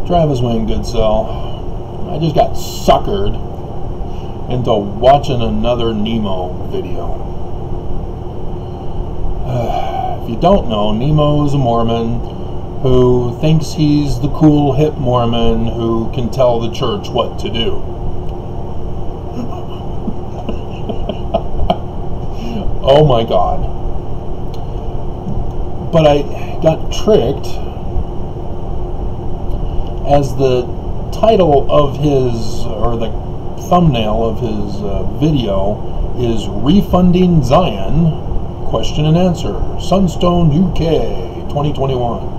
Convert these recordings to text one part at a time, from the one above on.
Travis Wayne Goodsell. I just got suckered into watching another Nemo video. If you don't know, Nemo is a Mormon who thinks he's the cool hip Mormon who can tell the church what to do. Oh my God. But I got tricked, as the title of his, or the thumbnail of his video is Refunding Zion, question and answer, Sunstone UK 2021.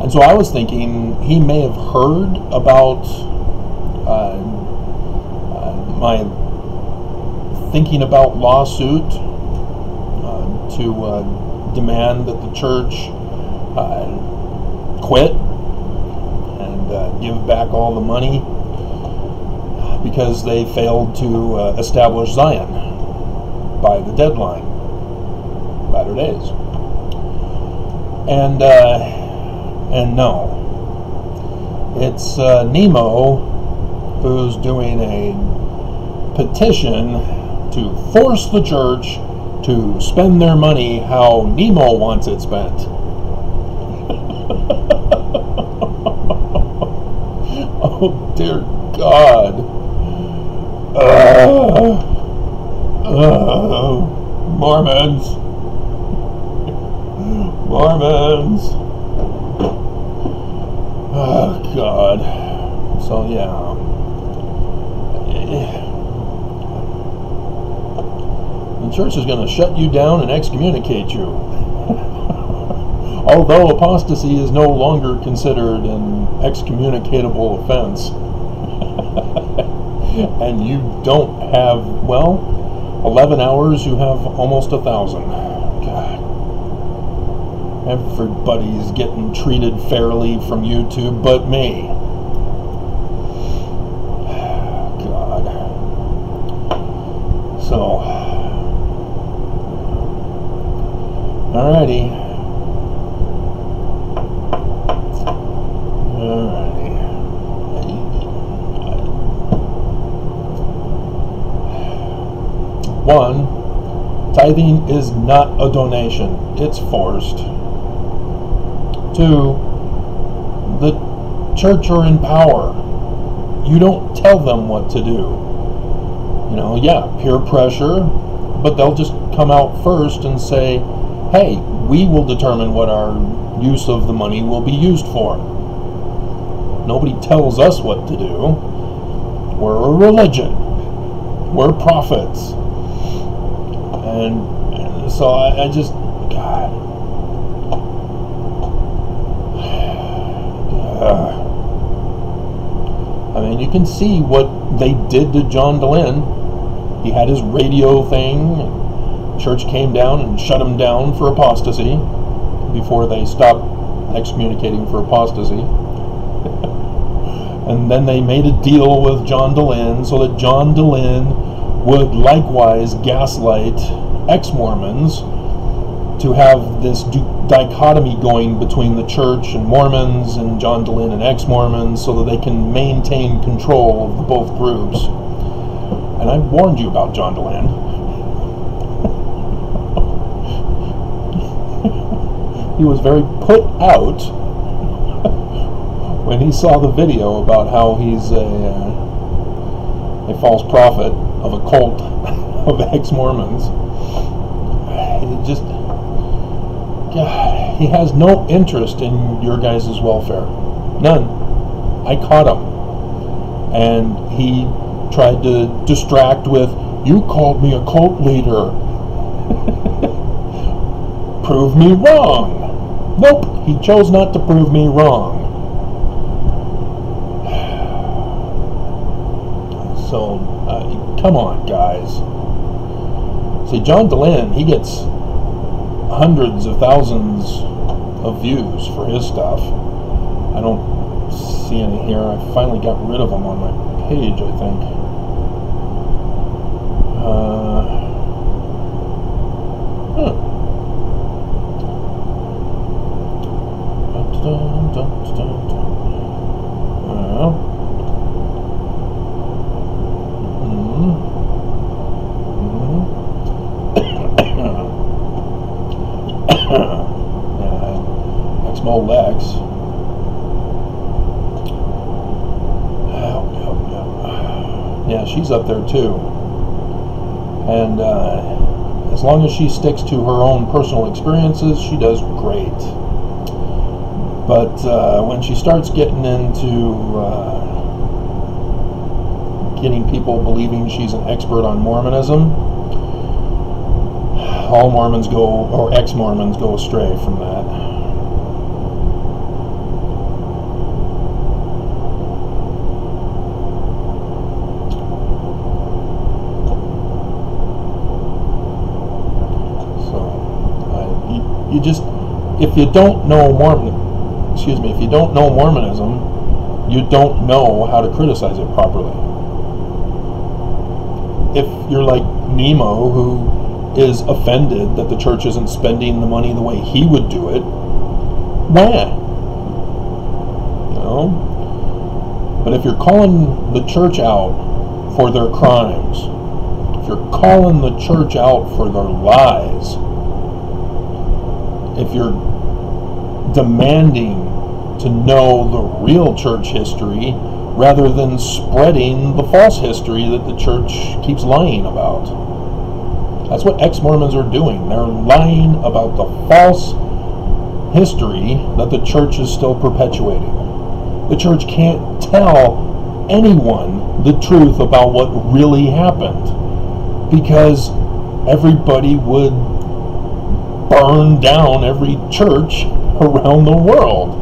And so I was thinking he may have heard about my thinking about lawsuit to demand that the church quit and give back all the money because they failed to establish Zion by the deadline, latter days. And no, it's Nemo who's doing a petition to force the church to spend their money how Nemo wants it spent. Oh dear God. Mormons. Mormons. Oh God. So yeah. The church is going to shut you down and excommunicate you. Although apostasy is no longer considered an excommunicatable offense. And you don't have, well, 11 hours, you have almost 1,000. God. Everybody's getting treated fairly from YouTube but me. God. So, alrighty. One, tithing is not a donation, it's forced. Two, the church are in power. You don't tell them what to do. You know, yeah, peer pressure, but they'll just come out first and say, hey, we will determine what our use of the money will be used for. Nobody tells us what to do. We're a religion. We're prophets. And so I just, God. I mean, you can see what they did to John Dehlin. He had his radio thing. Church came down and shut him down for apostasy before they stopped excommunicating for apostasy. And then they made a deal with John Dehlin so that John Dehlin would likewise gaslight ex-Mormons to have this dichotomy going between the church and Mormons and John Dehlin and ex-Mormons so that they can maintain control of both groups. And I warned you about John Dehlin. He was very put out when he saw the video about how he's a false prophet of a cult of ex-Mormons. It just, God, he has no interest in your guys' welfare. None. I caught him. And he tried to distract with, you called me a cult leader. Prove me wrong. Nope, he chose not to prove me wrong. So, come on, guys. See, John Dehlin, he gets hundreds of thousands of views for his stuff. I don't see any here. I finally got rid of them on my page, I think. Exmo Lex. Yeah, she's up there too. And as long as she sticks to her own personal experiences, she does great. But when she starts getting into getting people believing she's an expert on Mormonism, all Mormons go, or ex-Mormons go astray from that. You just, if you don't know if you don't know Mormonism, you don't know how to criticize it properly. If you're like Nemo, who is offended that the church isn't spending the money the way he would do it, why? You know? But if you're calling the church out for their crimes, if you're calling the church out for their lies, if you're demanding to know the real church history rather than spreading the false history that the church keeps lying about. That's what ex-Mormons are doing. They're lying about the false history that the church is still perpetuating. The church can't tell anyone the truth about what really happened because everybody would burn down every church around the world,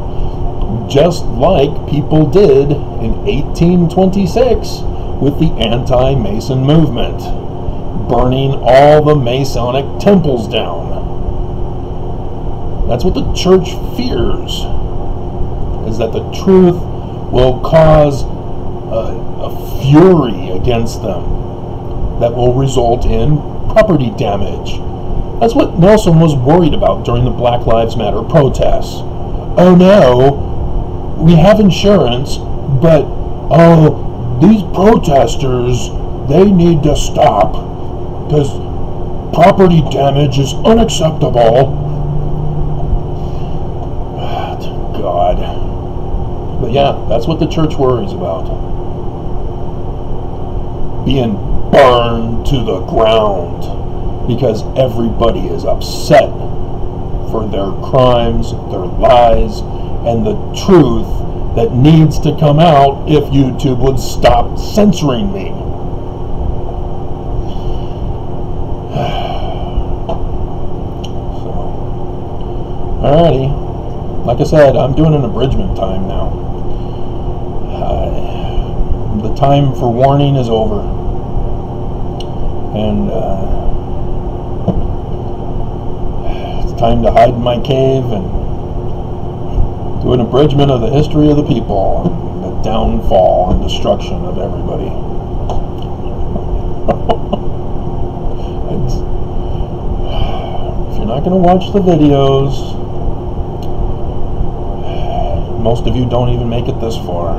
just like people did in 1826 with the anti-Mason movement, burning all the Masonic temples down. That's what the church fears, is that the truth will cause a fury against them that will result in property damage. That's what Nelson was worried about during the Black Lives Matter protests. Oh no, we have insurance, but these protesters, they need to stop because property damage is unacceptable. God. But yeah, that's what the church worries about. Being burned to the ground. Because everybody is upset for their crimes, their lies, and the truth that needs to come out if YouTube would stop censoring me. So, alrighty. Like I said, I'm doing an abridgment time now. The time for warning is over. And time to hide in my cave and do an abridgment of the history of the people and the downfall and destruction of everybody. If you're not going to watch the videos, most of you don't even make it this far.